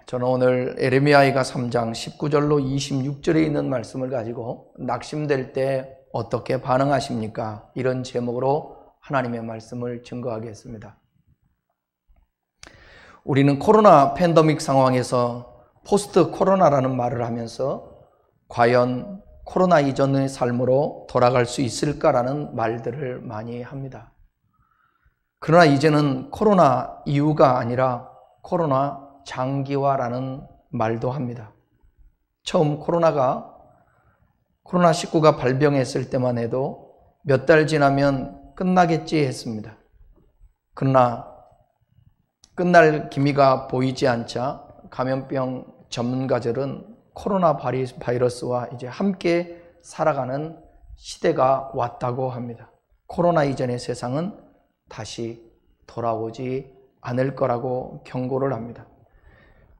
저는 오늘 에레미야가 3장 19절로 26절에 있는 말씀을 가지고 낙심될 때 어떻게 반응하십니까? 이런 제목으로 하나님의 말씀을 증거하겠습니다. 우리는 코로나 팬데믹 상황에서 포스트 코로나라는 말을 하면서 과연 코로나 이전의 삶으로 돌아갈 수 있을까라는 말들을 많이 합니다. 그러나 이제는 코로나 이후가 아니라 코로나 장기화라는 말도 합니다. 처음 코로나19가 발병했을 때만 해도 몇 달 지나면 끝나겠지 했습니다. 그러나 끝날 기미가 보이지 않자 감염병 전문가들은 코로나 바이러스와 이제 함께 살아가는 시대가 왔다고 합니다. 코로나 이전의 세상은 다시 돌아오지 않을 거라고 경고를 합니다.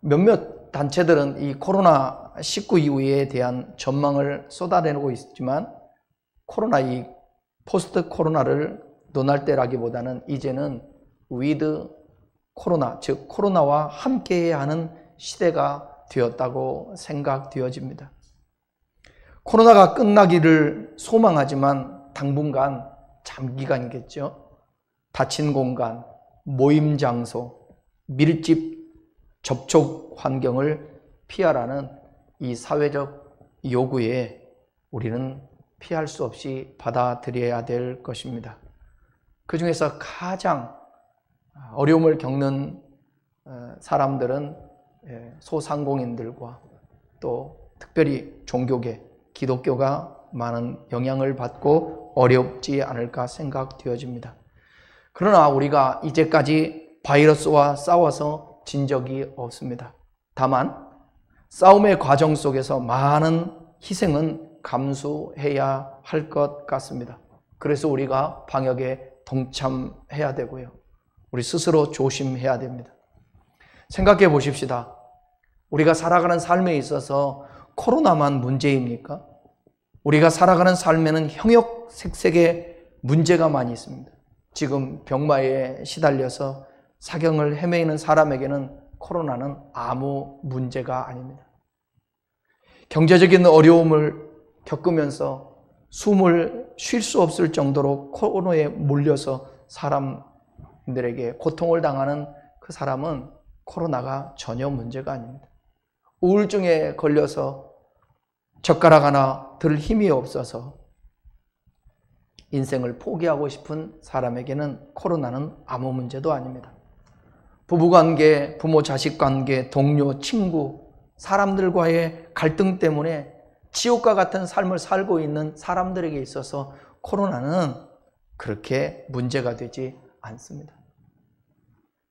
몇몇 단체들은 이 코로나19 이후에 대한 전망을 쏟아내고 있지만 이 포스트 코로나를 논할 때라기보다는 이제는 with 코로나, 즉 코로나와 함께해야 하는 시대가 되었다고 생각되어집니다. 코로나가 끝나기를 소망하지만 당분간 장기간이겠죠. 닫힌 공간, 모임 장소, 밀집 접촉 환경을 피하라는 이 사회적 요구에 우리는 피할 수 없이 받아들여야 될 것입니다. 그 중에서 가장 어려움을 겪는 사람들은 소상공인들과 또 특별히 종교계, 기독교가 많은 영향을 받고 어렵지 않을까 생각되어집니다. 그러나 우리가 이제까지 바이러스와 싸워서 진 적이 없습니다. 다만 싸움의 과정 속에서 많은 희생은 감수해야 할 것 같습니다. 그래서 우리가 방역에 동참해야 되고요. 우리 스스로 조심해야 됩니다. 생각해 보십시다. 우리가 살아가는 삶에 있어서 코로나만 문제입니까? 우리가 살아가는 삶에는 형형색색의 문제가 많이 있습니다. 지금 병마에 시달려서 사경을 헤매이는 사람에게는 코로나는 아무 문제가 아닙니다. 경제적인 어려움을 겪으면서 숨을 쉴 수 없을 정도로 코로나에 몰려서 사람들에게 고통을 당하는 그 사람은 코로나가 전혀 문제가 아닙니다. 우울증에 걸려서 젓가락 하나 들 힘이 없어서 인생을 포기하고 싶은 사람에게는 코로나는 아무 문제도 아닙니다. 부부관계, 부모-자식 관계, 동료, 친구, 사람들과의 갈등 때문에 지옥과 같은 삶을 살고 있는 사람들에게 있어서 코로나는 그렇게 문제가 되지 않습니다.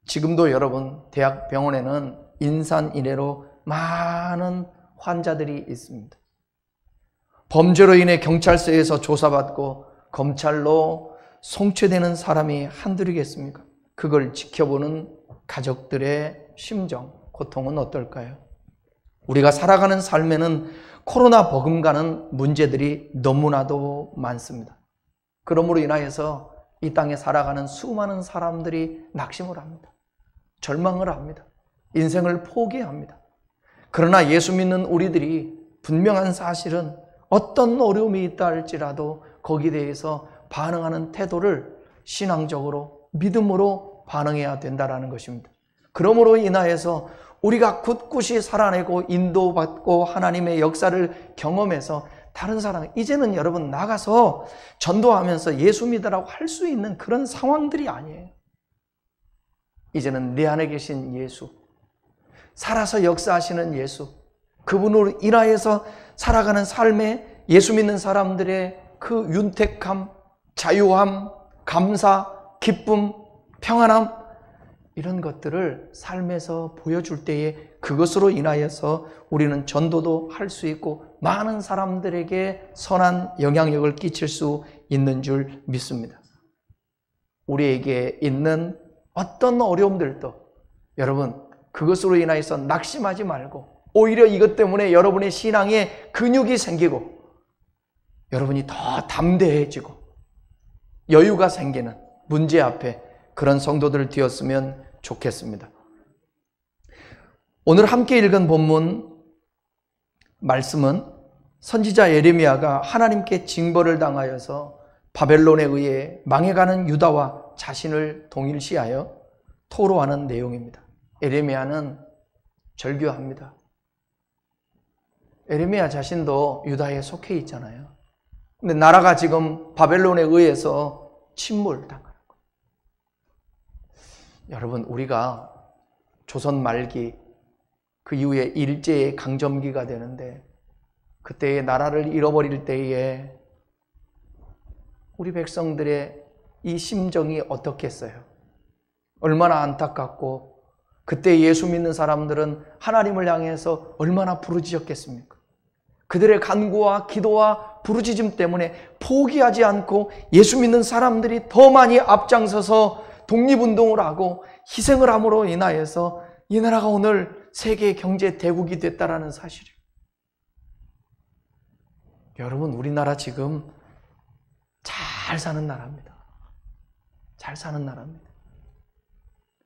지금도 여러분 대학 병원에는 인산인해로 많은 환자들이 있습니다. 범죄로 인해 경찰서에서 조사받고 검찰로 송치되는 사람이 한둘이겠습니까? 그걸 지켜보는 가족들의 심정, 고통은 어떨까요? 우리가 살아가는 삶에는 코로나 버금가는 문제들이 너무나도 많습니다. 그러므로 인하여서 이 땅에 살아가는 수많은 사람들이 낙심을 합니다. 절망을 합니다. 인생을 포기합니다. 그러나 예수 믿는 우리들이 분명한 사실은 어떤 어려움이 있다 할지라도 거기에 대해서 반응하는 태도를 신앙적으로 믿음으로 반응해야 된다는 것입니다. 그러므로 인하여서 우리가 굳굳이 살아내고 인도받고 하나님의 역사를 경험해서 다른 사람, 이제는 여러분 나가서 전도하면서 예수 믿으라고 할 수 있는 그런 상황들이 아니에요. 이제는 내 안에 계신 예수, 살아서 역사하시는 예수, 그분으로 인하여서 살아가는 삶에 예수 믿는 사람들의 그 윤택함, 자유함, 감사, 기쁨, 평안함, 이런 것들을 삶에서 보여줄 때에 그것으로 인하여서 우리는 전도도 할 수 있고 많은 사람들에게 선한 영향력을 끼칠 수 있는 줄 믿습니다. 우리에게 있는 어떤 어려움들도 여러분 그것으로 인하여서 낙심하지 말고 오히려 이것 때문에 여러분의 신앙에 근육이 생기고 여러분이 더 담대해지고 여유가 생기는 문제 앞에 그런 성도들 되었으면 좋겠습니다. 오늘 함께 읽은 본문 말씀은 선지자 예레미야가 하나님께 징벌을 당하여서 바벨론에 의해 망해가는 유다와 자신을 동일시하여 토로하는 내용입니다. 예레미야는 절규합니다. 예레미야 자신도 유다에 속해 있잖아요. 근데 나라가 지금 바벨론에 의해서 침몰당하는 거예요. 여러분, 우리가 조선 말기 그 이후에 일제의 강점기가 되는데 그때의 나라를 잃어버릴 때에 우리 백성들의 이 심정이 어떻겠어요? 얼마나 안타깝고 그때 예수 믿는 사람들은 하나님을 향해서 얼마나 부르짖었겠습니까? 그들의 간구와 기도와 부르짖음 때문에 포기하지 않고 예수 믿는 사람들이 더 많이 앞장서서 독립운동을 하고 희생을 함으로 인하여서 이 나라가 오늘 세계 경제 대국이 됐다라는 사실이에요. 여러분, 우리나라 지금 잘 사는 나라입니다. 잘 사는 나라입니다.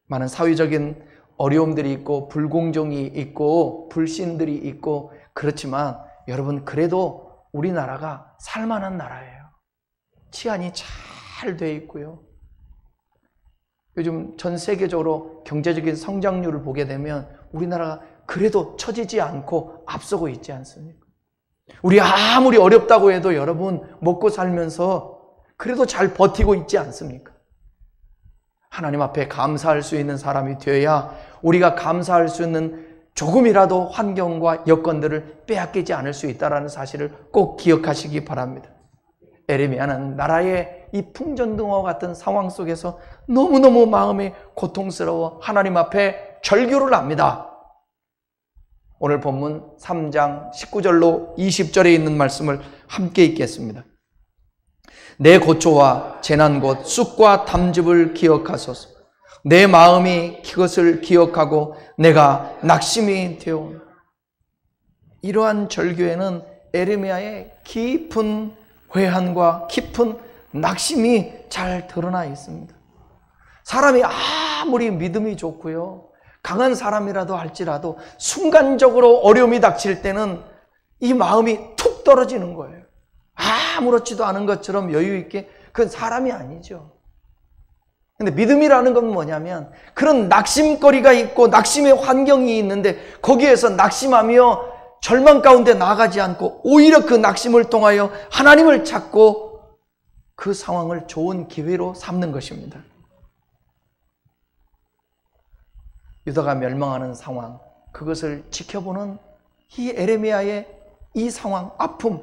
많은 사회적인 어려움들이 있고 불공정이 있고 불신들이 있고 그렇지만 여러분, 그래도 우리나라가 살만한 나라예요. 치안이 잘 돼 있고요. 요즘 전 세계적으로 경제적인 성장률을 보게 되면 우리나라가 그래도 처지지 않고 앞서고 있지 않습니까? 우리 아무리 어렵다고 해도 여러분 먹고 살면서 그래도 잘 버티고 있지 않습니까? 하나님 앞에 감사할 수 있는 사람이 되어야 우리가 감사할 수 있는 조금이라도 환경과 여건들을 빼앗기지 않을 수 있다는 사실을 꼭 기억하시기 바랍니다. 예레미야는 나라의 이 풍전등화와 같은 상황 속에서 너무너무 마음이 고통스러워 하나님 앞에 절규를 합니다. 오늘 본문 3장 19절로 20절에 있는 말씀을 함께 읽겠습니다. 내 고초와 재난 곧 쑥과 담즙을 기억하소서. 내 마음이 그것을 기억하고 내가 낙심이 되오. 이러한 절규에는 예레미야의 깊은 회한과 깊은 낙심이 잘 드러나 있습니다. 사람이 아무리 믿음이 좋고요, 강한 사람이라도 할지라도 순간적으로 어려움이 닥칠 때는 이 마음이 툭 떨어지는 거예요. 아무렇지도 않은 것처럼 여유 있게. 그건 사람이 아니죠. 근데 믿음이라는 건 뭐냐면 그런 낙심거리가 있고 낙심의 환경이 있는데 거기에서 낙심하며 절망 가운데 나가지 않고 오히려 그 낙심을 통하여 하나님을 찾고 그 상황을 좋은 기회로 삼는 것입니다. 유다가 멸망하는 상황, 그것을 지켜보는 이 예레미야의 이 상황, 아픔.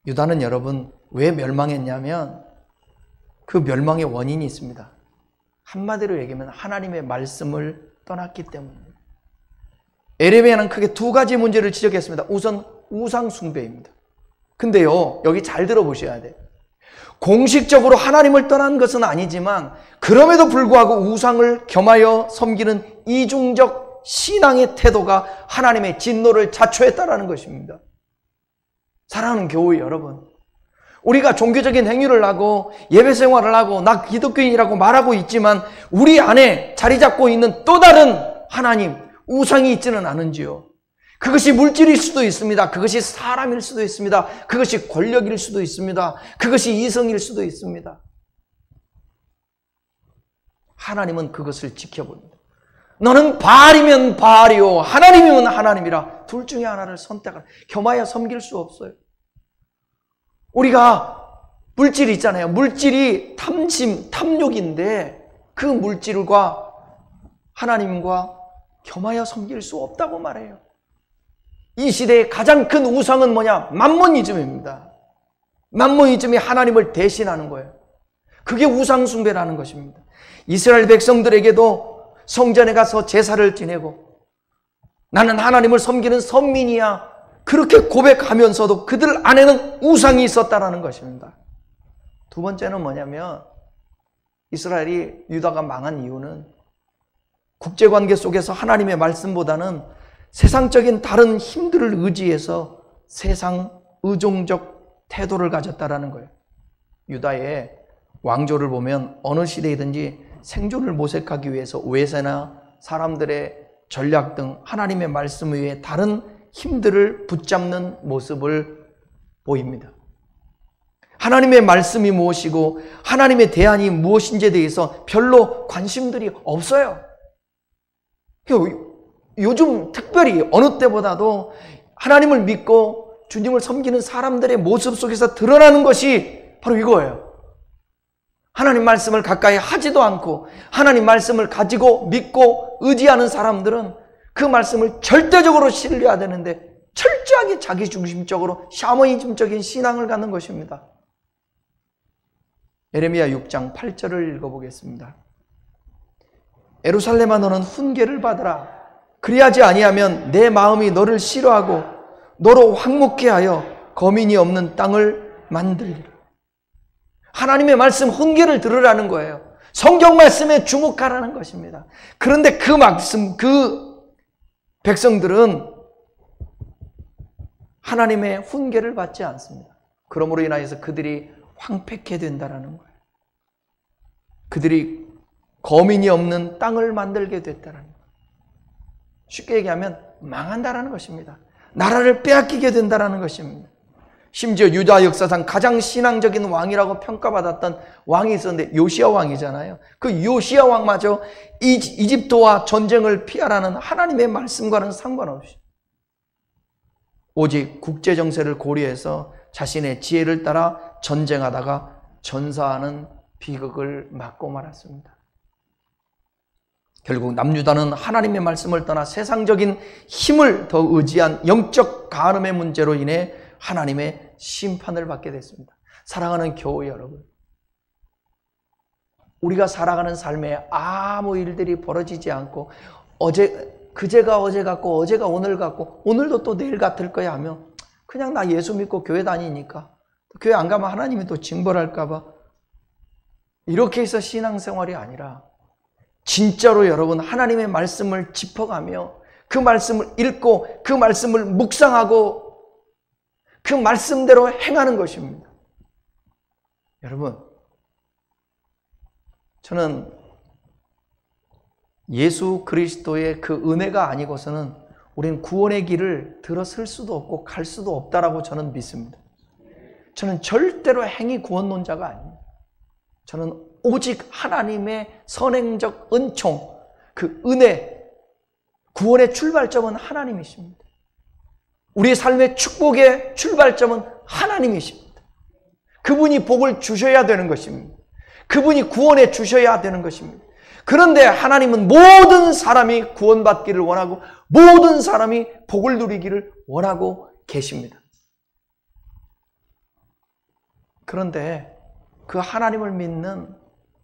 유다는 여러분 왜 멸망했냐면 그 멸망의 원인이 있습니다. 한마디로 얘기하면 하나님의 말씀을 떠났기 때문입니다. 예레미야는 크게 두 가지 문제를 지적했습니다. 우선 우상 숭배입니다. 근데요, 여기 잘 들어보셔야 돼요. 공식적으로 하나님을 떠난 것은 아니지만 그럼에도 불구하고 우상을 겸하여 섬기는 이중적 신앙의 태도가 하나님의 진노를 자초했다라는 것입니다. 사랑하는 교회 여러분, 우리가 종교적인 행위를 하고 예배 생활을 하고 나 기독교인이라고 말하고 있지만 우리 안에 자리 잡고 있는 또 다른 하나님, 우상이 있지는 않은지요. 그것이 물질일 수도 있습니다. 그것이 사람일 수도 있습니다. 그것이 권력일 수도 있습니다. 그것이 이성일 수도 있습니다. 하나님은 그것을 지켜봅니다. 너는 바알이면 바알이요 하나님이면 하나님이라 둘 중에 하나를 선택하라. 겸하여 섬길 수 없어요. 우리가 물질이 있잖아요. 물질이 탐심, 탐욕인데 그 물질과 하나님과 겸하여 섬길 수 없다고 말해요. 이 시대의 가장 큰 우상은 뭐냐? 맘모니즘입니다. 맘모니즘이 하나님을 대신하는 거예요. 그게 우상 숭배라는 것입니다. 이스라엘 백성들에게도 성전에 가서 제사를 지내고 나는 하나님을 섬기는 선민이야, 그렇게 고백하면서도 그들 안에는 우상이 있었다라는 것입니다. 두 번째는 뭐냐면 이스라엘이 유다가 망한 이유는 국제관계 속에서 하나님의 말씀보다는 세상적인 다른 힘들을 의지해서 세상 의존적 태도를 가졌다라는 거예요. 유다의 왕조를 보면 어느 시대이든지 생존을 모색하기 위해서 외세나 사람들의 전략 등 하나님의 말씀 외에 다른 힘들을 붙잡는 모습을 보입니다. 하나님의 말씀이 무엇이고 하나님의 대안이 무엇인지에 대해서 별로 관심들이 없어요. 요즘 특별히 어느 때보다도 하나님을 믿고 주님을 섬기는 사람들의 모습 속에서 드러나는 것이 바로 이거예요. 하나님 말씀을 가까이 하지도 않고 하나님 말씀을 가지고 믿고 의지하는 사람들은 그 말씀을 절대적으로 신뢰해야 되는데 철저하게 자기중심적으로 샤머니즘적인 신앙을 갖는 것입니다. 예레미야 6장 8절을 읽어보겠습니다. 예루살렘아 너는 훈계를 받으라. 그리하지 아니하면 내 마음이 너를 싫어하고 너로 황묵게 하여 거민이 없는 땅을 만들리라. 하나님의 말씀 훈계를 들으라는 거예요. 성경 말씀에 주목하라는 것입니다. 그런데 그 말씀, 그 백성들은 하나님의 훈계를 받지 않습니다. 그러므로 인하여서 그들이 황폐케 된다라는 거예요. 그들이 거민이 없는 땅을 만들게 됐다라는 거예요. 쉽게 얘기하면 망한다라는 것입니다. 나라를 빼앗기게 된다라는 것입니다. 심지어 유다 역사상 가장 신앙적인 왕이라고 평가받았던 왕이 있었는데 요시야 왕이잖아요. 그 요시야 왕마저 이집트와 전쟁을 피하라는 하나님의 말씀과는 상관없이 오직 국제정세를 고려해서 자신의 지혜를 따라 전쟁하다가 전사하는 비극을 맞고 말았습니다. 결국 남유다는 하나님의 말씀을 떠나 세상적인 힘을 더 의지한 영적 간음의 문제로 인해 하나님의 심판을 받게 됐습니다. 사랑하는 교회 여러분, 우리가 살아가는 삶에 아무 일들이 벌어지지 않고 그제가 어제 같고 어제가 오늘 같고 오늘도 또 내일 같을 거야 하며 그냥 나 예수 믿고 교회 다니니까 교회 안 가면 하나님이 또 징벌할까 봐 이렇게 해서 신앙생활이 아니라 진짜로 여러분 하나님의 말씀을 짚어가며 그 말씀을 읽고 그 말씀을 묵상하고 그 말씀대로 행하는 것입니다. 여러분, 저는 예수 그리스도의 그 은혜가 아니고서는 우리는 구원의 길을 들어설 수도 없고 갈 수도 없다라고 저는 믿습니다. 저는 절대로 행위 구원론자가 아닙니다. 저는 오직 하나님의 선행적 은총, 그 은혜, 구원의 출발점은 하나님이십니다. 우리의 삶의 축복의 출발점은 하나님이십니다. 그분이 복을 주셔야 되는 것입니다. 그분이 구원해 주셔야 되는 것입니다. 그런데 하나님은 모든 사람이 구원받기를 원하고 모든 사람이 복을 누리기를 원하고 계십니다. 그런데 그 하나님을 믿는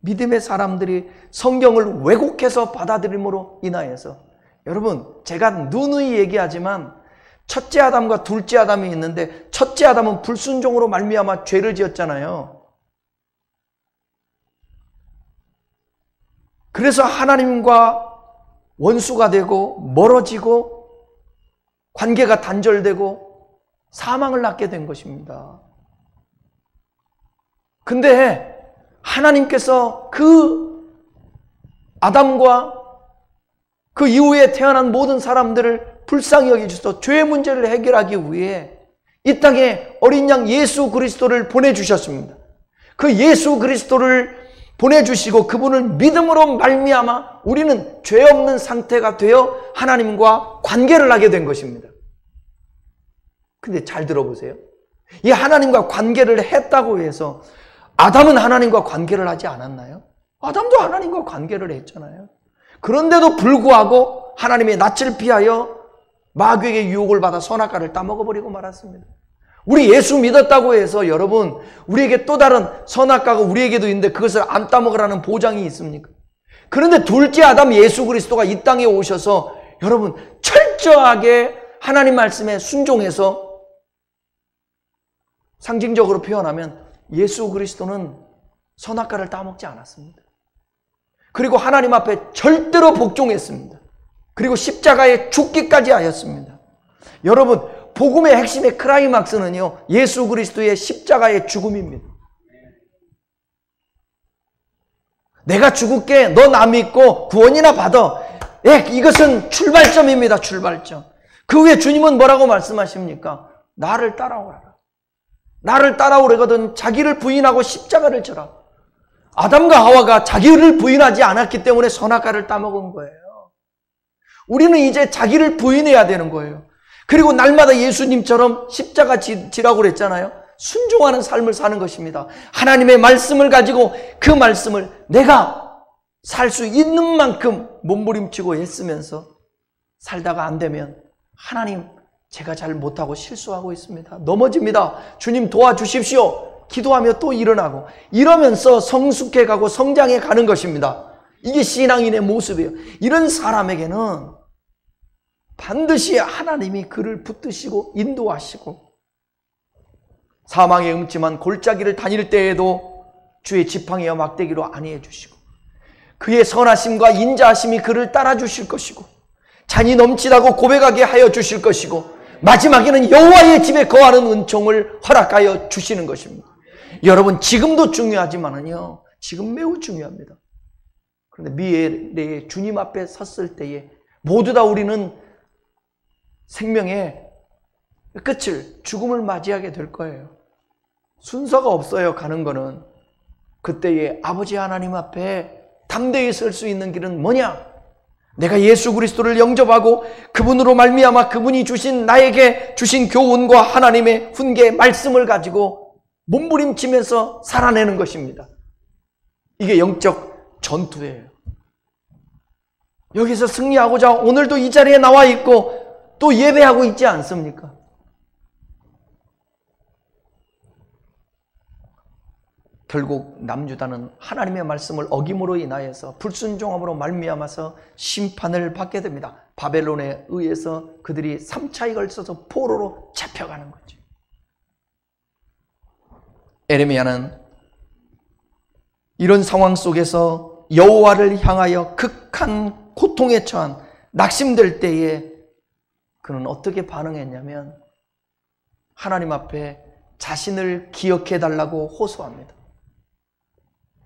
믿음의 사람들이 성경을 왜곡해서 받아들임으로 인하여서 여러분, 제가 누누이 얘기하지만 첫째 아담과 둘째 아담이 있는데 첫째 아담은 불순종으로 말미암아 죄를 지었잖아요. 그래서 하나님과 원수가 되고 멀어지고 관계가 단절되고 사망을 낳게 된 것입니다. 근데 하나님께서 그 아담과 그 이후에 태어난 모든 사람들을 불쌍히 여기셔서 죄의 문제를 해결하기 위해 이 땅에 어린 양 예수 그리스도를 보내주셨습니다. 그 예수 그리스도를 보내주시고 그분을 믿음으로 말미암아 우리는 죄 없는 상태가 되어 하나님과 관계를 하게 된 것입니다. 근데 잘 들어보세요. 이 하나님과 관계를 했다고 해서 아담은 하나님과 관계를 하지 않았나요? 아담도 하나님과 관계를 했잖아요. 그런데도 불구하고 하나님의 낯을 피하여 마귀에게 유혹을 받아 선악과를 따먹어버리고 말았습니다. 우리 예수 믿었다고 해서 여러분 우리에게 또 다른 선악과가 우리에게도 있는데 그것을 안 따먹으라는 보장이 있습니까? 그런데 둘째 아담 예수 그리스도가 이 땅에 오셔서 여러분 철저하게 하나님 말씀에 순종해서 상징적으로 표현하면 예수 그리스도는 선악과를 따먹지 않았습니다. 그리고 하나님 앞에 절대로 복종했습니다. 그리고 십자가에 죽기까지 하였습니다. 여러분, 복음의 핵심의 크라이막스는요, 예수 그리스도의 십자가의 죽음입니다. 내가 죽을게, 너 나 믿고 구원이나 받아. 예, 이것은 출발점입니다. 출발점. 그 후에 주님은 뭐라고 말씀하십니까? 나를 따라오라. 나를 따라오려거든 자기를 부인하고 십자가를 져라. 아담과 하와가 자기를 부인하지 않았기 때문에 선악과를 따먹은 거예요. 우리는 이제 자기를 부인해야 되는 거예요. 그리고 날마다 예수님처럼 십자가 지라고 그랬잖아요. 순종하는 삶을 사는 것입니다. 하나님의 말씀을 가지고 그 말씀을 내가 살 수 있는 만큼 몸부림치고 애쓰면서 살다가 안 되면 하나님, 제가 잘 못하고 실수하고 있습니다. 넘어집니다. 주님 도와주십시오. 기도하며 또 일어나고 이러면서 성숙해 가고 성장해 가는 것입니다. 이게 신앙인의 모습이에요. 이런 사람에게는 반드시 하나님이 그를 붙드시고 인도하시고 사망의 음침한 골짜기를 다닐 때에도 주의 지팡이와 막대기로 안위해 주시고 그의 선하심과 인자하심이 그를 따라주실 것이고 잔이 넘치다고 고백하게 하여 주실 것이고 마지막에는 여호와의 집에 거하는 은총을 허락하여 주시는 것입니다. 여러분, 지금도 중요하지만은요, 지금 매우 중요합니다. 그런데 미래의 주님 앞에 섰을 때에 모두 다 우리는 생명의 끝을, 죽음을 맞이하게 될 거예요. 순서가 없어요. 가는 거는. 그때에 아버지 하나님 앞에 담대히 설 수 있는 길은 뭐냐? 내가 예수 그리스도를 영접하고 그분으로 말미암아 그분이 주신 나에게 주신 교훈과 하나님의 훈계 말씀을 가지고 몸부림치면서 살아내는 것입니다. 이게 영적 전투예요. 여기서 승리하고자 오늘도 이 자리에 나와 있고 또 예배하고 있지 않습니까? 결국 남유다는 하나님의 말씀을 어김으로 인하여서 불순종함으로 말미암아서 심판을 받게 됩니다. 바벨론에 의해서 그들이 3차에 걸쳐서 포로로 잡혀가는 거죠. 에레미야는 이런 상황 속에서 여호와를 향하여 극한 고통에 처한 낙심될 때에 그는 어떻게 반응했냐면 하나님 앞에 자신을 기억해 달라고 호소합니다.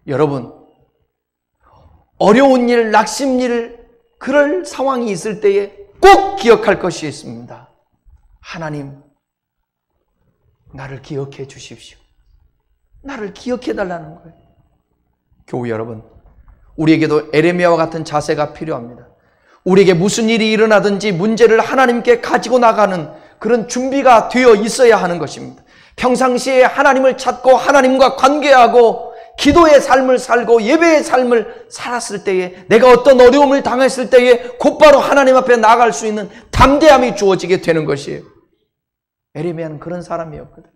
여러분, 어려운 일, 낙심일, 그럴 상황이 있을 때에 꼭 기억할 것이 있습니다. 하나님, 나를 기억해 주십시오. 나를 기억해 달라는 거예요. 교우 여러분, 우리에게도 에레미야와 같은 자세가 필요합니다. 우리에게 무슨 일이 일어나든지 문제를 하나님께 가지고 나가는 그런 준비가 되어 있어야 하는 것입니다. 평상시에 하나님을 찾고 하나님과 관계하고 기도의 삶을 살고 예배의 삶을 살았을 때에 내가 어떤 어려움을 당했을 때에 곧바로 하나님 앞에 나아갈 수 있는 담대함이 주어지게 되는 것이에요. 에레미야는 그런 사람이었거든.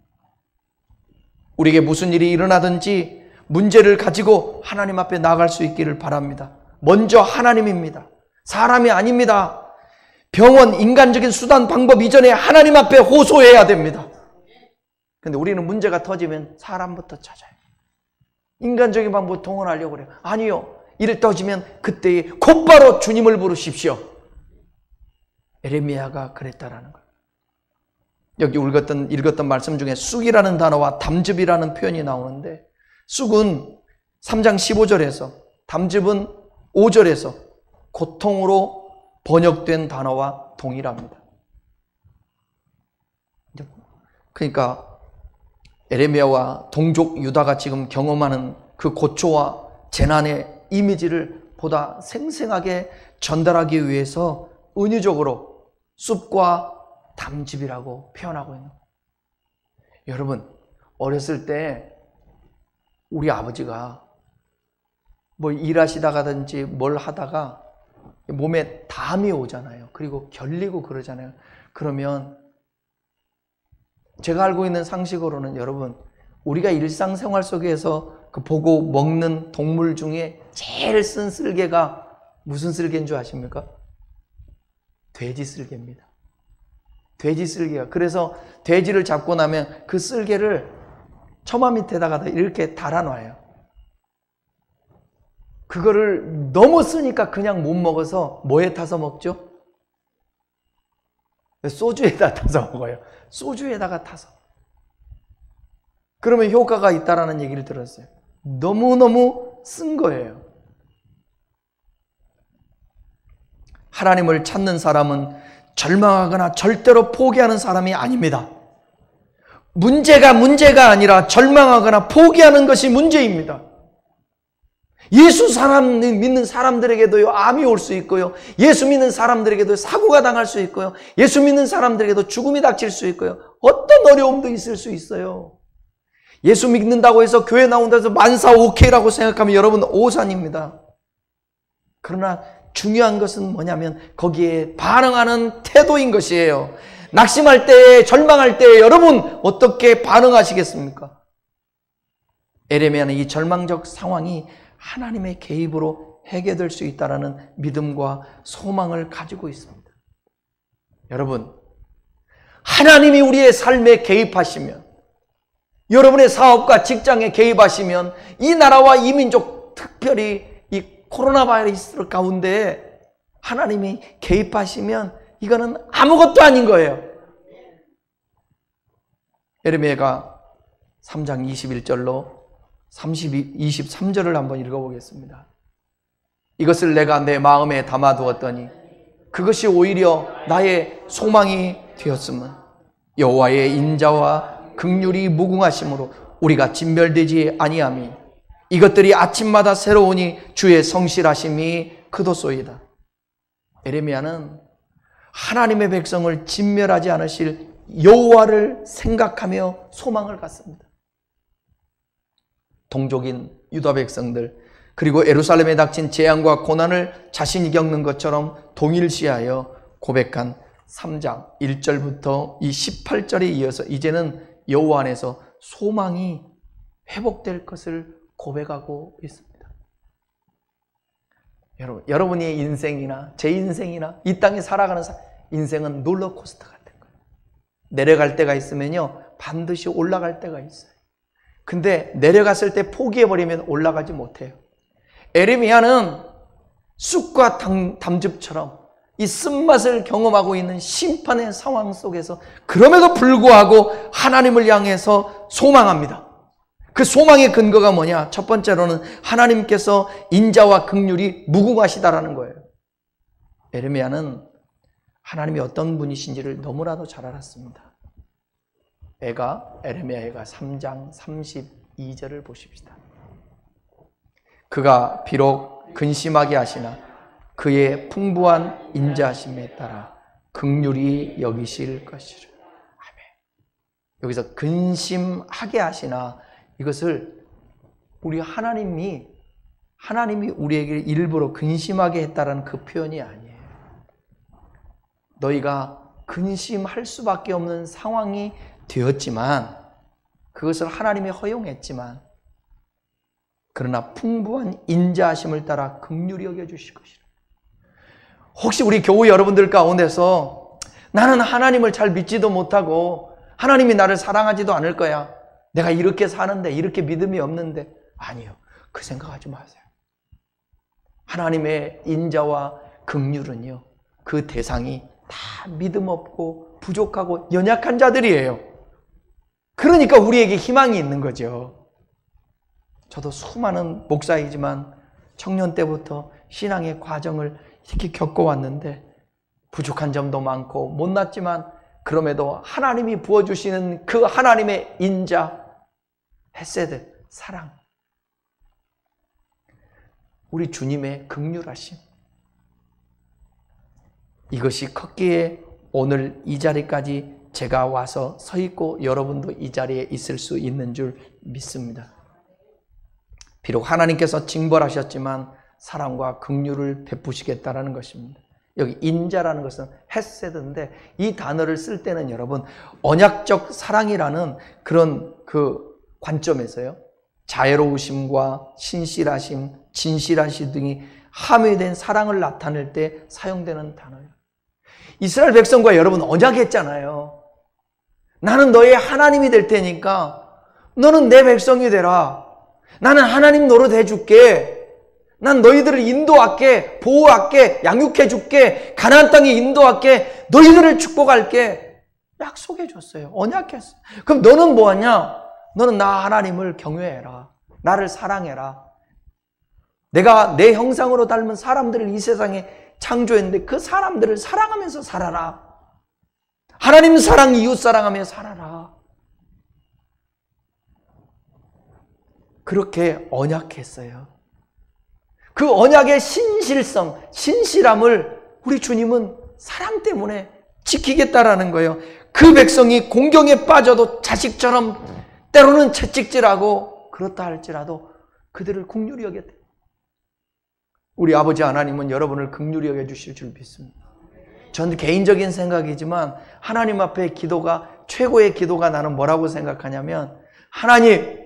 우리에게 무슨 일이 일어나든지 문제를 가지고 하나님 앞에 나아갈 수 있기를 바랍니다. 먼저 하나님입니다. 사람이 아닙니다. 병원, 인간적인 수단, 방법 이전에 하나님 앞에 호소해야 됩니다. 근데 우리는 문제가 터지면 사람부터 찾아요. 인간적인 방법을 동원하려고 그래요. 아니요. 일을 터지면 그때에 곧바로 주님을 부르십시오. 에레미야가 그랬다라는 거예요. 여기 읽었던 말씀 중에 쑥이라는 단어와 담즙이라는 표현이 나오는데 쑥은 3장 15절에서 담즙은 5절에서 고통으로 번역된 단어와 동일합니다. 그러니까 에레미야와 동족 유다가 지금 경험하는 그 고초와 재난의 이미지를 보다 생생하게 전달하기 위해서 은유적으로 쑥과 담즙이라고 표현하고 있는 거예요. 여러분, 어렸을 때 우리 아버지가 뭐 일하시다가든지 뭘 하다가 몸에 담이 오잖아요. 그리고 결리고 그러잖아요. 그러면 제가 알고 있는 상식으로는 여러분, 우리가 일상생활 속에서 그 보고 먹는 동물 중에 제일 쓴 쓸개가 무슨 쓸개인 줄 아십니까? 돼지 쓸개입니다. 돼지 쓸개가. 그래서 돼지를 잡고 나면 그 쓸개를 처마 밑에다가 이렇게 달아놔요. 그거를 너무 쓰니까 그냥 못 먹어서 뭐에 타서 먹죠? 소주에다 타서 먹어요. 소주에다가 타서. 그러면 효과가 있다라는 얘기를 들었어요. 너무너무 쓴 거예요. 하나님을 찾는 사람은 절망하거나 절대로 포기하는 사람이 아닙니다. 문제가 아니라 절망하거나 포기하는 것이 문제입니다. 예수 믿는 사람들에게도요, 암이 올 수 있고요. 예수 믿는 사람들에게도 사고가 당할 수 있고요. 예수 믿는 사람들에게도 죽음이 닥칠 수 있고요. 어떤 어려움도 있을 수 있어요. 예수 믿는다고 해서 교회 나온다고 해서 만사 오케이라고 생각하면 여러분 오산입니다. 그러나 중요한 것은 뭐냐면 거기에 반응하는 태도인 것이에요. 낙심할 때, 절망할 때 여러분 어떻게 반응하시겠습니까? 에레미야는 이 절망적 상황이 하나님의 개입으로 해결될 수 있다는 믿음과 소망을 가지고 있습니다. 여러분, 하나님이 우리의 삶에 개입하시면, 여러분의 사업과 직장에 개입하시면, 이 나라와 이 민족, 특별히 이 코로나 바이러스 가운데 하나님이 개입하시면 이거는 아무것도 아닌 거예요. 에레미야가 3장 21절로 23절을 한번 읽어보겠습니다. 이것을 내가 내 마음에 담아두었더니 그것이 오히려 나의 소망이 되었으면 여호와의 인자와 긍휼이 무궁하심으로 우리가 진멸되지 아니하미 이것들이 아침마다 새로우니 주의 성실하심이 크도소이다. 에레미야는 하나님의 백성을 진멸하지 않으실 여호와를 생각하며 소망을 갖습니다. 동족인 유다 백성들 그리고 예루살렘에 닥친 재앙과 고난을 자신이 겪는 것처럼 동일시하여 고백한 3장 1절부터 이 18절에 이어서 이제는 여호와 안에서 소망이 회복될 것을 고백하고 있습니다. 여러분의 인생이나 제 인생이나 이 땅에 살아가는 인생은 롤러코스터 같은 거예요. 내려갈 때가 있으면요 반드시 올라갈 때가 있어요. 근데 내려갔을 때 포기해버리면 올라가지 못해요. 에레미야는 쑥과 담즙처럼 이 쓴맛을 경험하고 있는 심판의 상황 속에서 그럼에도 불구하고 하나님을 향해서 소망합니다. 그 소망의 근거가 뭐냐? 첫 번째로는 하나님께서 인자와 긍휼이 무궁하시다라는 거예요. 에레미야는 하나님이 어떤 분이신지를 너무나도 잘 알았습니다. 에레미야가 3장 32절을 보십시다. 그가 비록 근심하게 하시나 그의 풍부한 인자하심에 따라 긍휼히 여기실 것이라. 아멘. 여기서 근심하게 하시나 이것을 우리 하나님이 우리에게 일부러 근심하게 했다라는 그 표현이 아니에요. 너희가 근심할 수밖에 없는 상황이 되었지만 그것을 하나님이 허용했지만 그러나 풍부한 인자하심을 따라 긍휼히 여겨주실 것이라. 혹시 우리 교우 여러분들 가운데서 나는 하나님을 잘 믿지도 못하고 하나님이 나를 사랑하지도 않을 거야. 내가 이렇게 사는데 이렇게 믿음이 없는데 아니요. 그 생각하지 마세요. 하나님의 인자와 긍휼은요. 그 대상이 다 믿음 없고 부족하고 연약한 자들이에요. 그러니까 우리에게 희망이 있는 거죠. 저도 수많은 목사이지만 청년 때부터 신앙의 과정을 이렇게 겪어왔는데 부족한 점도 많고 못났지만 그럼에도 하나님이 부어주시는 그 하나님의 인자, 헤세드, 사랑, 우리 주님의 긍휼하심, 이것이 컸기에 오늘 이 자리까지 제가 와서 서 있고 여러분도 이 자리에 있을 수 있는 줄 믿습니다. 비록 하나님께서 징벌하셨지만 사랑과 긍휼을 베푸시겠다라는 것입니다. 여기 인자라는 것은 헤세드인데 이 단어를 쓸 때는 여러분 언약적 사랑이라는 그런 그 관점에서요. 자애로우심과 신실하심, 진실하심 등이 함유된 사랑을 나타낼 때 사용되는 단어예요. 이스라엘 백성과 여러분 언약했잖아요. 나는 너의 하나님이 될 테니까 너는 내 백성이 되라. 나는 하나님 노릇 해줄게. 난 너희들을 인도할게, 보호할게, 양육해줄게, 가나안 땅에 인도할게, 너희들을 축복할게. 약속해줬어요. 언약했어요. 그럼 너는 뭐하냐? 너는 나 하나님을 경외해라. 나를 사랑해라. 내가 내 형상으로 닮은 사람들을 이 세상에 창조했는데 그 사람들을 사랑하면서 살아라. 하나님 사랑, 이웃 사랑하며 살아라. 그렇게 언약했어요. 그 언약의 신실성, 신실함을 우리 주님은 사랑 때문에 지키겠다라는 거예요. 그 백성이 공경에 빠져도 자식처럼 때로는 채찍질하고 그렇다 할지라도 그들을 긍휼히 여겼대요. 우리 아버지 하나님은 여러분을 긍휼히 여겨주실 줄 믿습니다. 전 개인적인 생각이지만 하나님 앞에 기도가, 최고의 기도가 나는 뭐라고 생각하냐면, 하나님,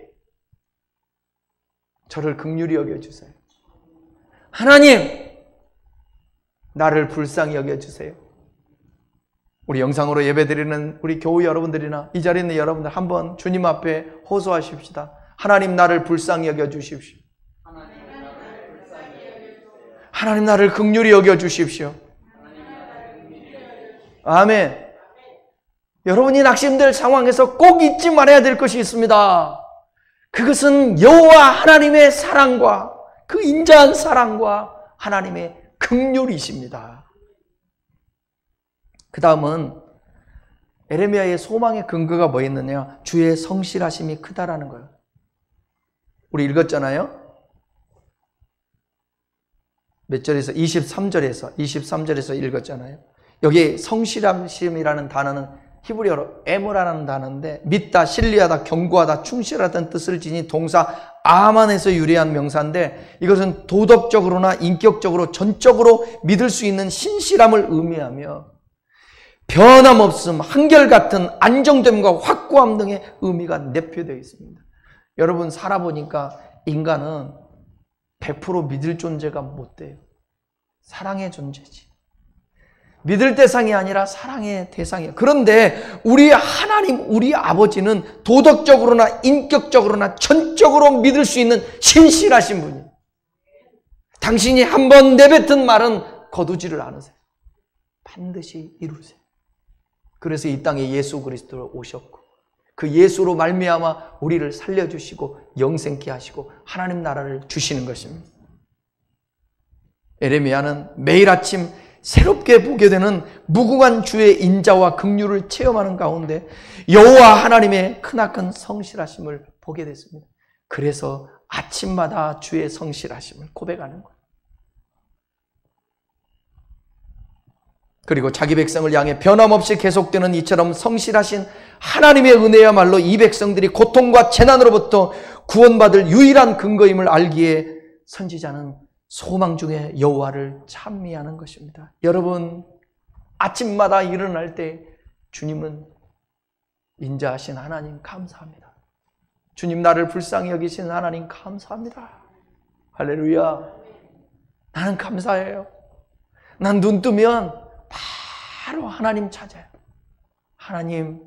저를 긍휼히 여겨주세요. 하나님, 나를 불쌍히 여겨주세요. 우리 영상으로 예배드리는 우리 교우 여러분들이나 이 자리에 있는 여러분들 한번 주님 앞에 호소하십시다. 하나님, 나를 불쌍히 여겨주십시오. 하나님, 나를 긍휼히 여겨주십시오. 아멘. 여러분이 낙심될 상황에서 꼭 잊지 말아야 될 것이 있습니다. 그것은 여호와 하나님의 사랑과 그 인자한 사랑과 하나님의 긍휼이십니다. 그 다음은 에레미야의 소망의 근거가 뭐였느냐? 주의 성실하심이 크다라는 거예요. 우리 읽었잖아요. 몇 절에서? 23절에서 읽었잖아요. 여기 성실하심이라는 단어는 히브리어로 에무라는 단어인데, 믿다, 신뢰하다, 경고하다, 충실하다는 뜻을 지닌 동사 아만에서 유래한 명사인데, 이것은 도덕적으로나 인격적으로 전적으로 믿을 수 있는 신실함을 의미하며 변함없음, 한결같은 안정됨과 확고함 등의 의미가 내포되어 있습니다. 여러분 살아보니까 인간은 100% 믿을 존재가 못 돼요. 사랑의 존재지. 믿을 대상이 아니라 사랑의 대상이에요. 그런데 우리 하나님, 우리 아버지는 도덕적으로나 인격적으로나 전적으로 믿을 수 있는 신실하신 분이에요. 당신이 한번 내뱉은 말은 거두지를 않으세요. 반드시 이루세요. 그래서 이 땅에 예수 그리스도로 오셨고, 그 예수로 말미암아 우리를 살려주시고 영생케 하시고 하나님 나라를 주시는 것입니다. 에레미야는 매일 아침 새롭게 보게 되는 무궁한 주의 인자와 긍휼을 체험하는 가운데 여호와 하나님의 크나큰 성실하심을 보게 됐습니다. 그래서 아침마다 주의 성실하심을 고백하는 거예요. 그리고 자기 백성을 향해 변함없이 계속되는 이처럼 성실하신 하나님의 은혜야말로 이 백성들이 고통과 재난으로부터 구원받을 유일한 근거임을 알기에 선지자는 소망 중에 여호와를 찬미하는 것입니다. 여러분, 아침마다 일어날 때 주님은 인자하신 하나님 감사합니다. 주님, 나를 불쌍히 여기신 하나님 감사합니다. 할렐루야. 나는 감사해요. 난 눈 뜨면 바로 하나님 찾아요. 하나님.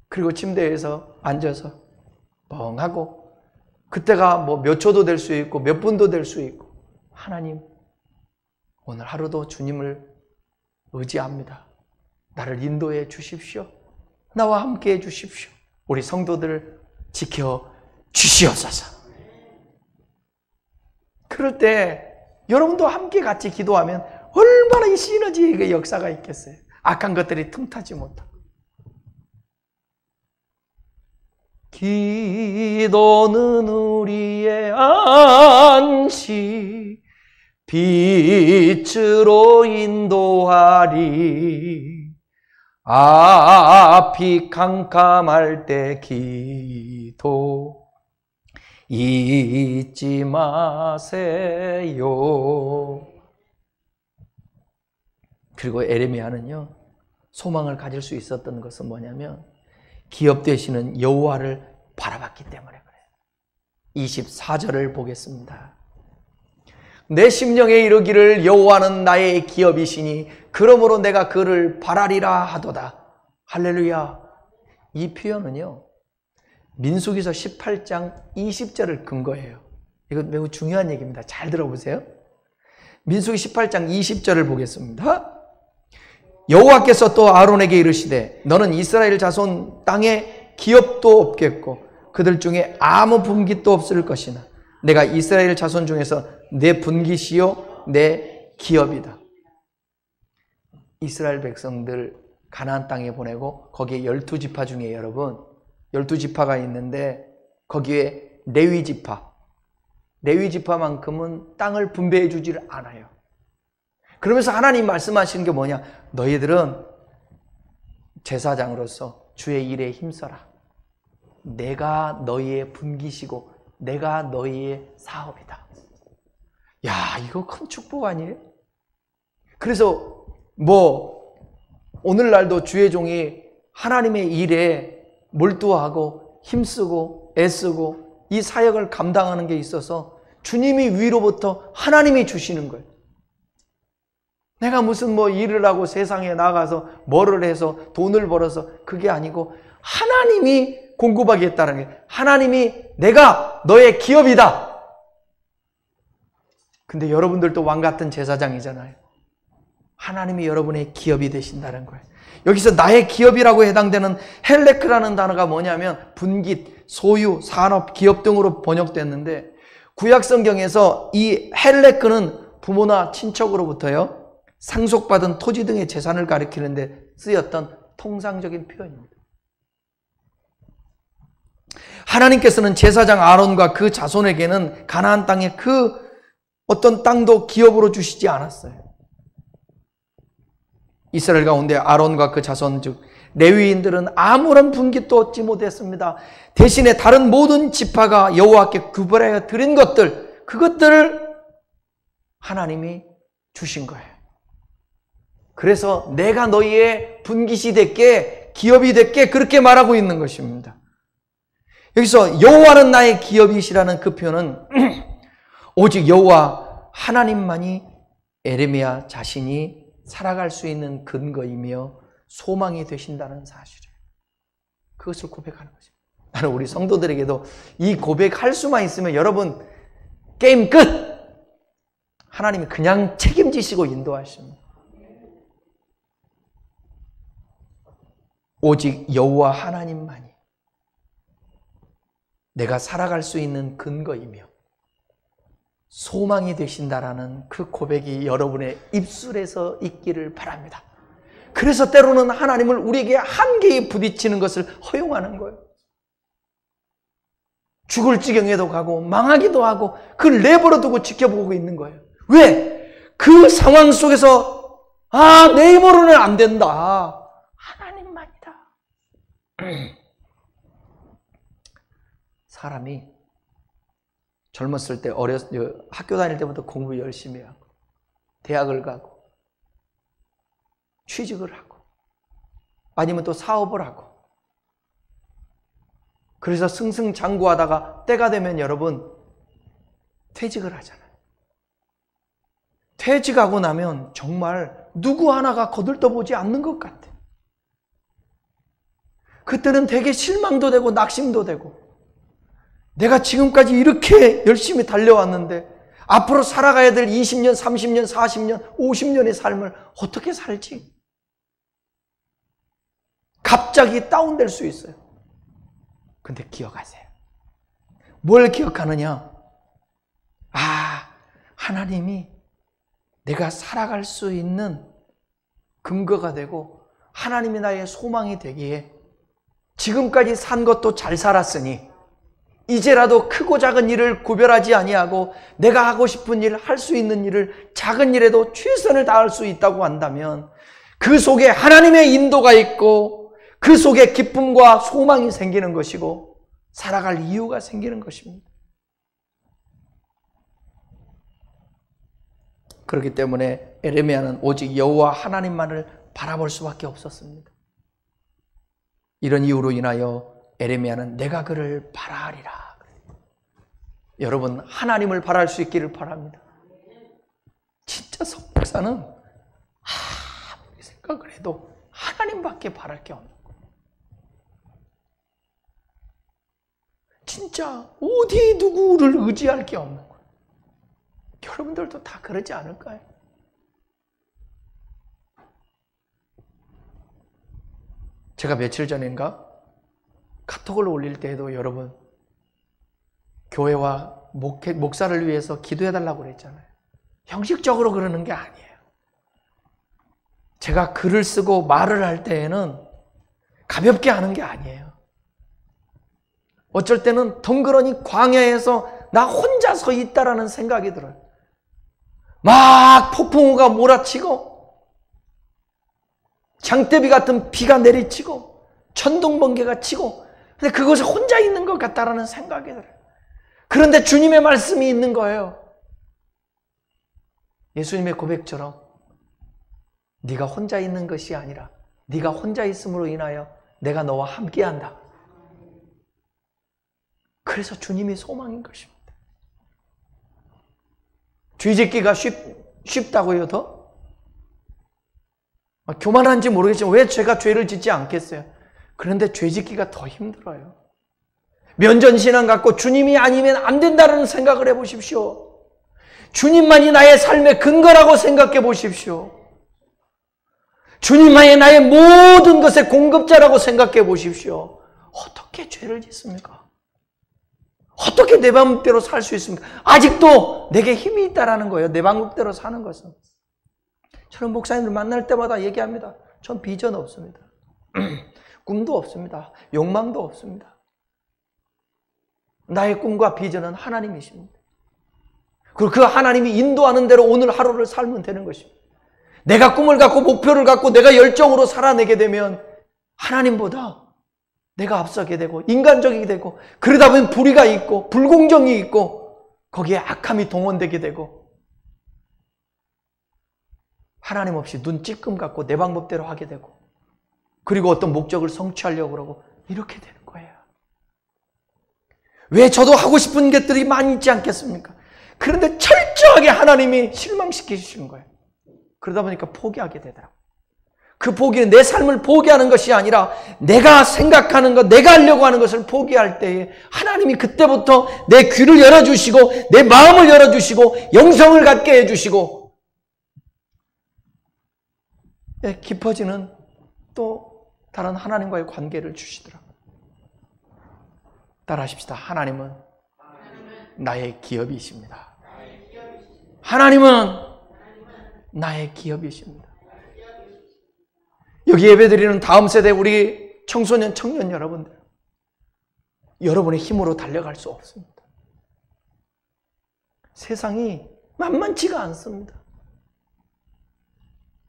그리고 침대에서 앉아서 멍하고, 그때가 뭐 몇 초도 될 수 있고 몇 분도 될 수 있고, 하나님, 오늘 하루도 주님을 의지합니다. 나를 인도해 주십시오. 나와 함께 해 주십시오. 우리 성도들을 지켜 주시옵소서. 그럴 때 여러분도 함께 같이 기도하면 얼마나 이 시너지의 역사가 있겠어요. 악한 것들이 틈타지 못하고. 기도는 우리의 안식, 빛으로 인도하리. 앞이 캄캄할 때 기도 잊지 마세요. 그리고 에레미야는요, 소망을 가질 수 있었던 것은 뭐냐면 기업 되시는 여호와를 바라봤기 때문에 그래요. 24절을 보겠습니다. 내 심령에 이르기를 여호와는 나의 기업이시니 그러므로 내가 그를 바라리라 하도다. 할렐루야. 이 표현은요, 민수기서 18장 20절을 근거해요. 이거 매우 중요한 얘기입니다. 잘 들어보세요. 민수기 18장 20절을 보겠습니다. 여호와께서 또 아론에게 이르시되 너는 이스라엘 자손 땅에 기업도 없겠고 그들 중에 아무 분깃도 없을 것이나 내가 이스라엘 자손 중에서 내 분깃이요 내 기업이다. 이스라엘 백성들 가나안 땅에 보내고 거기에 12지파 중에 여러분 12지파가 있는데 거기에 레위지파만큼은 땅을 분배해 주지를 않아요. 그러면서 하나님 말씀하시는 게 뭐냐? 너희들은 제사장으로서 주의 일에 힘써라. 내가 너희의 분기시고 내가 너희의 사업이다. 야, 이거 큰 축복 아니에요? 그래서 오늘날도 주의 종이 하나님의 일에 몰두하고 힘쓰고 애쓰고 이 사역을 감당하는 게 있어서 주님이 위로부터 하나님이 주시는 거예요. 내가 무슨 일을 하고 세상에 나가서 뭐를 해서 돈을 벌어서 그게 아니고 하나님이 공급하겠다는 게 하나님이 내가 너의 기업이다. 근데 여러분들도 왕같은 제사장이잖아요. 하나님이 여러분의 기업이 되신다는 거예요. 여기서 나의 기업이라고 해당되는 헬레크라는 단어가 뭐냐면 분깃, 소유, 산업, 기업 등으로 번역됐는데 구약 성경에서 이 헬레크는 부모나 친척으로부터요 상속받은 토지 등의 재산을 가리키는데 쓰였던 통상적인 표현입니다. 하나님께서는 제사장 아론과 그 자손에게는 가나안 땅에 그 어떤 땅도 기업으로 주시지 않았어요. 이스라엘 가운데 아론과 그 자손 즉 레위인들은 아무런 분깃도 얻지 못했습니다. 대신에 다른 모든 지파가 여호와께 구별하여 드린 것들, 그것들을 하나님이 주신 거예요. 그래서 내가 너희의 분깃이 됐게, 기업이 됐게 그렇게 말하고 있는 것입니다. 여기서 여호와는 나의 기업이시라는 그 표현은 오직 여호와 하나님만이 에레미야 자신이 살아갈 수 있는 근거이며 소망이 되신다는 사실이에요. 그것을 고백하는 거죠. 나는 우리 성도들에게도 이 고백할 수만 있으면 여러분 게임 끝! 하나님이 그냥 책임지시고 인도하십니다. 오직 여호와 하나님만이 내가 살아갈 수 있는 근거이며 소망이 되신다라는 그 고백이 여러분의 입술에서 있기를 바랍니다. 그래서 때로는 하나님을 우리에게 한계에 부딪히는 것을 허용하는 거예요. 죽을 지경에도 가고 망하기도 하고 그걸 내버려 두고 지켜보고 있는 거예요. 왜? 그 상황 속에서 내 힘으로는 안 된다. 하나님만이다. 사람이 젊었을 때 학교 다닐 때부터 공부 열심히 하고 대학을 가고 취직을 하고 아니면 또 사업을 하고 그래서 승승장구하다가 때가 되면 여러분 퇴직을 하잖아요. 퇴직하고 나면 정말 누구 하나가 거들떠보지 않는 것 같아. 그때는 되게 실망도 되고 낙심도 되고 내가 지금까지 이렇게 열심히 달려왔는데 앞으로 살아가야 될 20년, 30년, 40년, 50년의 삶을 어떻게 살지? 갑자기 다운될 수 있어요. 근데 기억하세요. 뭘 기억하느냐? 하나님이 내가 살아갈 수 있는 근거가 되고 하나님이 나의 소망이 되기에 지금까지 산 것도 잘 살았으니 이제라도 크고 작은 일을 구별하지 아니하고 내가 하고 싶은 일, 할 수 있는 일을 작은 일에도 최선을 다할 수 있다고 한다면 그 속에 하나님의 인도가 있고 그 속에 기쁨과 소망이 생기는 것이고 살아갈 이유가 생기는 것입니다. 그렇기 때문에 에레미야는 오직 여호와 하나님만을 바라볼 수밖에 없었습니다. 이런 이유로 인하여 에레미야는 내가 그를 바라리라. 여러분 하나님을 바랄 수 있기를 바랍니다. 진짜 석박사는 아무리 생각을 해도 하나님밖에 바랄 게 없는 거예요. 진짜 어디 누구를 의지할 게 없는 거예요. 여러분들도 다 그러지 않을까요? 제가 며칠 전인가 카톡을 올릴 때에도 여러분 교회와 목사를 위해서 기도해달라고 그랬잖아요. 형식적으로 그러는 게 아니에요. 제가 글을 쓰고 말을 할 때에는 가볍게 하는 게 아니에요. 어쩔 때는 덩그러니 광야에서 나 혼자 서 있다라는 생각이 들어요. 막 폭풍우가 몰아치고 장대비 같은 비가 내리치고 천둥번개가 치고, 근데 그곳에 혼자 있는 것 같다라는 생각이 들어요. 그런데 주님의 말씀이 있는 거예요. 예수님의 고백처럼 네가 혼자 있는 것이 아니라 네가 혼자 있음으로 인하여 내가 너와 함께한다. 그래서 주님이 소망인 것입니다. 죄 짓기가 쉽다고요, 더? 교만한지 모르겠지만 왜 제가 죄를 짓지 않겠어요? 그런데 죄 짓기가 더 힘들어요. 면전신앙 갖고 주님이 아니면 안 된다는 생각을 해보십시오. 주님만이 나의 삶의 근거라고 생각해 보십시오. 주님만이 나의 모든 것의 공급자라고 생각해 보십시오. 어떻게 죄를 짓습니까? 어떻게 내 마음대로 살 수 있습니까? 아직도 내게 힘이 있다라는 거예요. 내 마음대로 사는 것은. 저는 목사님들 만날 때마다 얘기합니다. 전 비전 없습니다. 꿈도 없습니다. 욕망도 없습니다. 나의 꿈과 비전은 하나님이십니다. 그리고 그 하나님이 인도하는 대로 오늘 하루를 살면 되는 것입니다. 내가 꿈을 갖고 목표를 갖고 내가 열정으로 살아내게 되면 하나님보다 내가 앞서게 되고 인간적이게 되고, 그러다 보면 불의가 있고 불공정이 있고 거기에 악함이 동원되게 되고 하나님 없이 눈 찔끔 갖고 내 방법대로 하게 되고, 그리고 어떤 목적을 성취하려고 그러고 이렇게 되는 거예요. 왜 저도 하고 싶은 것들이 많이 있지 않겠습니까? 그런데 철저하게 하나님이 실망시키시는 거예요. 그러다 보니까 포기하게 되더라고요. 그 포기는 내 삶을 포기하는 것이 아니라 내가 생각하는 것, 내가 하려고 하는 것을 포기할 때에 하나님이 그때부터 내 귀를 열어주시고 내 마음을 열어주시고 영성을 갖게 해주시고 깊어지는 또 다른 하나님과의 관계를 주시더라고요. 따라하십시다. 하나님은 나의 기업이십니다. 하나님은 나의 기업이십니다. 여기 예배드리는 다음 세대 우리 청소년, 청년 여러분들, 여러분의 힘으로 달려갈 수 없습니다. 세상이 만만치가 않습니다.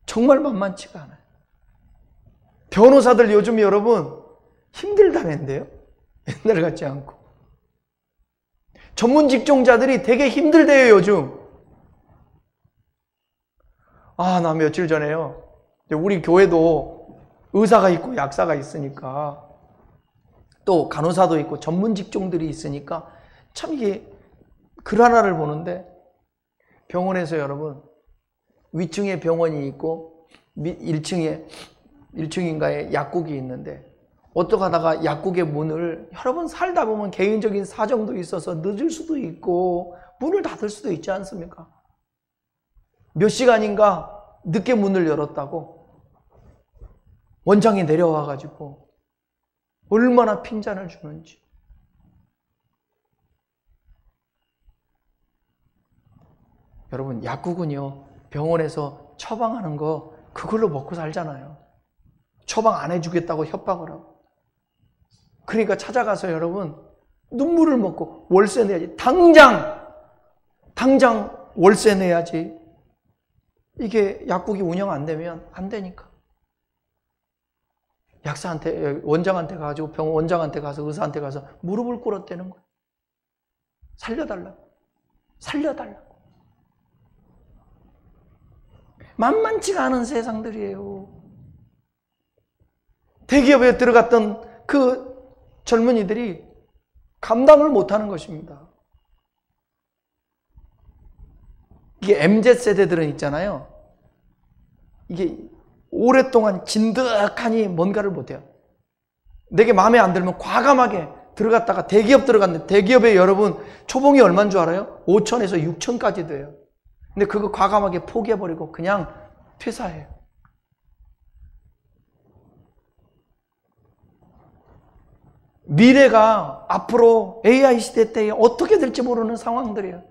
정말 만만치가 않아요. 변호사들 요즘 여러분 힘들다는데요. 옛날 같지 않고. 전문 직종자들이 되게 힘들대요, 요즘. 나 며칠 전에요. 우리 교회도 의사가 있고 약사가 있으니까 또 간호사도 있고 전문 직종들이 있으니까 참 이게 글 하나를 보는데, 병원에서 위층에 병원이 있고 1층인가에 약국이 있는데 어떻게 하다가 약국의 문을, 여러분 살다 보면 개인적인 사정도 있어서 늦을 수도 있고 문을 닫을 수도 있지 않습니까? 몇 시간인가 늦게 문을 열었다고 원장이 내려와가지고 얼마나 핀잔을 주는지. 여러분, 약국은요, 병원에서 처방하는 거 그걸로 먹고 살잖아요. 처방 안 해주겠다고 협박을 하고. 그러니까 찾아가서 여러분 눈물을 먹고 월세 내야지. 당장 월세 내야지. 이게 약국이 운영 안 되면 안 되니까. 약사한테, 원장한테 가가지고 병원 원장한테 가서 의사한테 가서 무릎을 꿇었다는 거예요. 살려달라고. 만만치가 않은 세상들이에요. 대기업에 들어갔던 그 젊은이들이 감당을 못하는 것입니다. 이게 MZ세대들은 있잖아요. 이게 오랫동안 진득하니 뭔가를 못해요. 내게 마음에 안 들면 과감하게 들어갔다가 대기업 들어갔는데, 대기업에 여러분 초봉이 얼마인 줄 알아요? 5천에서 6천까지 돼요. 근데 그거 과감하게 포기해버리고 그냥 퇴사해요. 미래가 앞으로 AI 시대 때에 어떻게 될지 모르는 상황들이에요.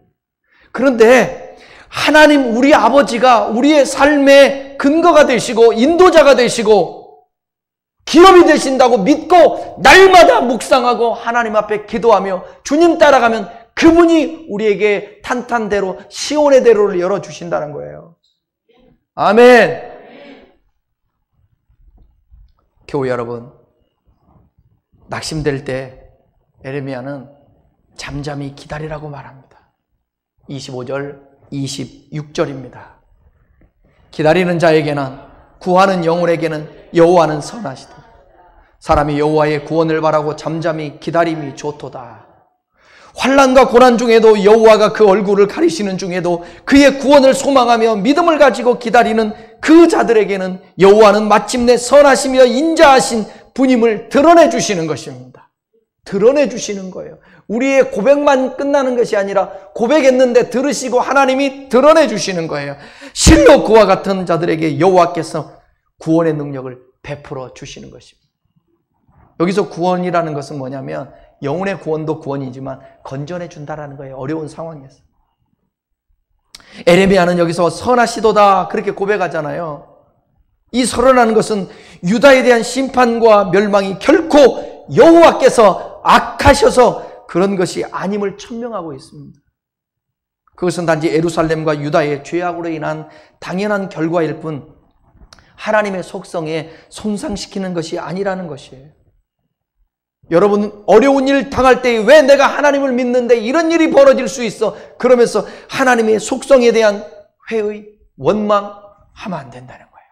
그런데 하나님 우리 아버지가 우리의 삶의 근거가 되시고 인도자가 되시고 기업이 되신다고 믿고 날마다 묵상하고 하나님 앞에 기도하며 주님 따라가면 그분이 우리에게 탄탄대로 시온의 대로를 열어주신다는 거예요. 아멘. 교회 여러분, 낙심될 때 에레미야는 잠잠히 기다리라고 말합니다. 25절 26절입니다. 기다리는 자에게는 구하는 영혼에게는 여호와는 선하시다. 사람이 여호와의 구원을 바라고 잠잠히 기다림이 좋도다. 환난과 고난 중에도 여호와가 그 얼굴을 가리시는 중에도 그의 구원을 소망하며 믿음을 가지고 기다리는 그 자들에게는 여호와는 마침내 선하시며 인자하신 분임을 드러내 주시는 것입니다. 드러내 주시는 거예요. 우리의 고백만 끝나는 것이 아니라 고백했는데 들으시고 하나님이 드러내 주시는 거예요. 실로 그와 같은 자들에게 여호와께서 구원의 능력을 베풀어 주시는 것입니다. 여기서 구원이라는 것은 뭐냐면 영혼의 구원도 구원이지만 건전해 준다라는 거예요. 어려운 상황에서. 에레미야는 여기서 선하시도다 그렇게 고백하잖아요. 이 선언하는 것은 유다에 대한 심판과 멸망이 결코 여호와께서 악하셔서 그런 것이 아님을 천명하고 있습니다. 그것은 단지 예루살렘과 유다의 죄악으로 인한 당연한 결과일 뿐 하나님의 속성에 손상시키는 것이 아니라는 것이에요. 여러분, 어려운 일 당할 때 왜 내가 하나님을 믿는데 이런 일이 벌어질 수 있어? 그러면서 하나님의 속성에 대한 회의, 원망하면 안 된다는 거예요.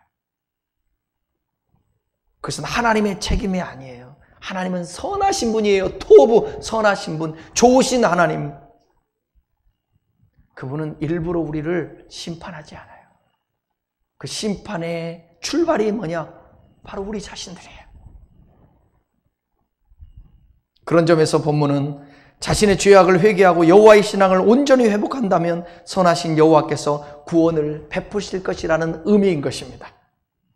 그것은 하나님의 책임이 아니에요. 하나님은 선하신 분이에요. 토부 선하신 분, 좋으신 하나님. 그분은 일부러 우리를 심판하지 않아요. 그 심판의 출발이 뭐냐? 바로 우리 자신들이에요. 그런 점에서 본문은 자신의 죄악을 회개하고 여호와의 신앙을 온전히 회복한다면 선하신 여호와께서 구원을 베푸실 것이라는 의미인 것입니다.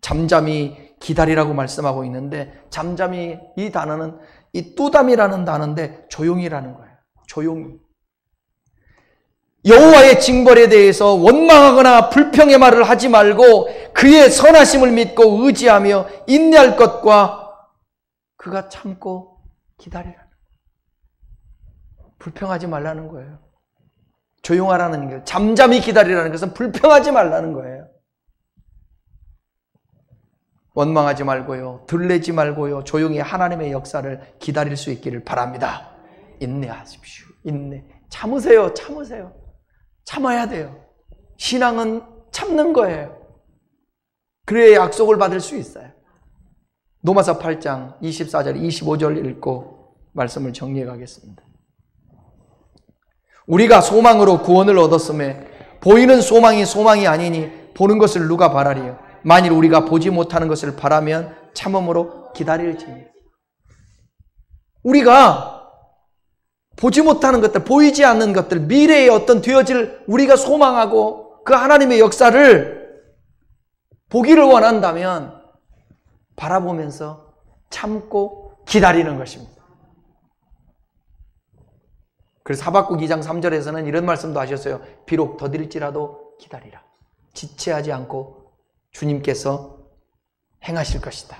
잠잠히 기다리라고 말씀하고 있는데 잠잠히 이 단어는 이 뚜담이라는 단어인데 조용히라는 거예요. 조용히. 여호와의 징벌에 대해서 원망하거나 불평의 말을 하지 말고 그의 선하심을 믿고 의지하며 인내할 것과 그가 참고 기다리라는 거예요. 불평하지 말라는 거예요. 조용하라는 게, 잠잠히 기다리라는 것은 불평하지 말라는 거예요. 원망하지 말고요, 들레지 말고요, 조용히 하나님의 역사를 기다릴 수 있기를 바랍니다. 인내하십시오. 인내. 참으세요. 참으세요. 참아야 돼요. 신앙은 참는 거예요. 그래야 약속을 받을 수 있어요. 로마서 8장 24절 25절 읽고 말씀을 정리해 가겠습니다. 우리가 소망으로 구원을 얻었음에 보이는 소망이 소망이 아니니 보는 것을 누가 바라리요? 만일 우리가 보지 못하는 것을 바라면 참음으로 기다릴지니. 우리가 보지 못하는 것들, 보이지 않는 것들, 미래에 어떤 되어질 우리가 소망하고 그 하나님의 역사를 보기를 원한다면 바라보면서 참고 기다리는 것입니다. 그래서 하박국 2장 3절에서는 이런 말씀도 하셨어요. 비록 더딜지라도 기다리라. 지체하지 않고 주님께서 행하실 것이다.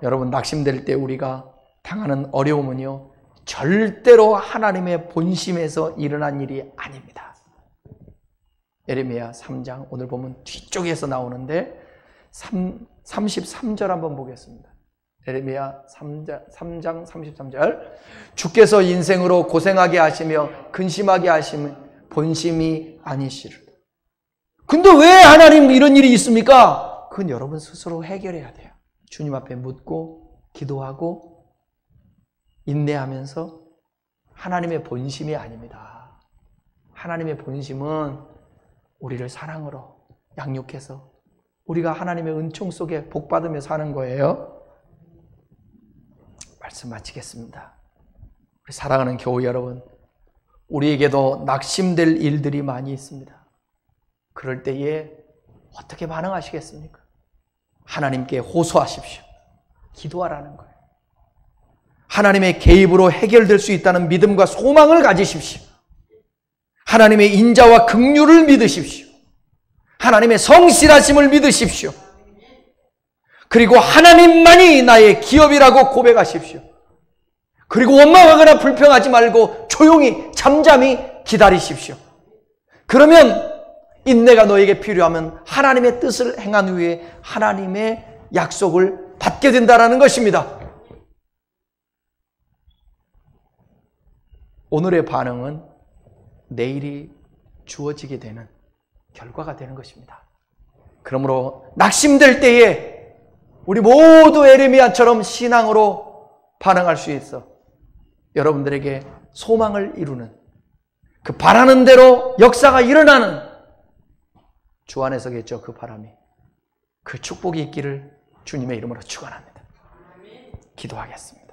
여러분, 낙심될 때 우리가 당하는 어려움은요, 절대로 하나님의 본심에서 일어난 일이 아닙니다. 에레미야 3장 오늘 보면 뒤쪽에서 나오는데 33절 한번 보겠습니다. 에레미야 3장 33절. 주께서 인생으로 고생하게 하시며 근심하게 하시면 본심이 아니시리라. 근데 왜 하나님 이런 일이 있습니까? 그건 여러분 스스로 해결해야 돼요. 주님 앞에 묻고 기도하고 인내하면서. 하나님의 본심이 아닙니다. 하나님의 본심은 우리를 사랑으로 양육해서 우리가 하나님의 은총 속에 복받으며 사는 거예요. 말씀 마치겠습니다. 우리 사랑하는 교우 여러분, 우리에게도 낙심될 일들이 많이 있습니다. 그럴 때에 어떻게 반응하시겠습니까? 하나님께 호소하십시오. 기도하라는 거예요. 하나님의 개입으로 해결될 수 있다는 믿음과 소망을 가지십시오. 하나님의 인자와 긍휼을 믿으십시오. 하나님의 성실하심을 믿으십시오. 그리고 하나님만이 나의 기업이라고 고백하십시오. 그리고 원망하거나 불평하지 말고 조용히 잠잠히 기다리십시오. 그러면 인내가 너에게 필요하면 하나님의 뜻을 행한 후에 하나님의 약속을 받게 된다는 것입니다. 오늘의 반응은 내일이 주어지게 되는 결과가 되는 것입니다. 그러므로 낙심될 때에 우리 모두 에레미야처럼 신앙으로 반응할 수 있어 여러분들에게 소망을 이루는, 그 바라는 대로 역사가 일어나는 주 안에서겠죠. 그 바람이, 그 축복이 있기를 주님의 이름으로 축원합니다. 기도하겠습니다.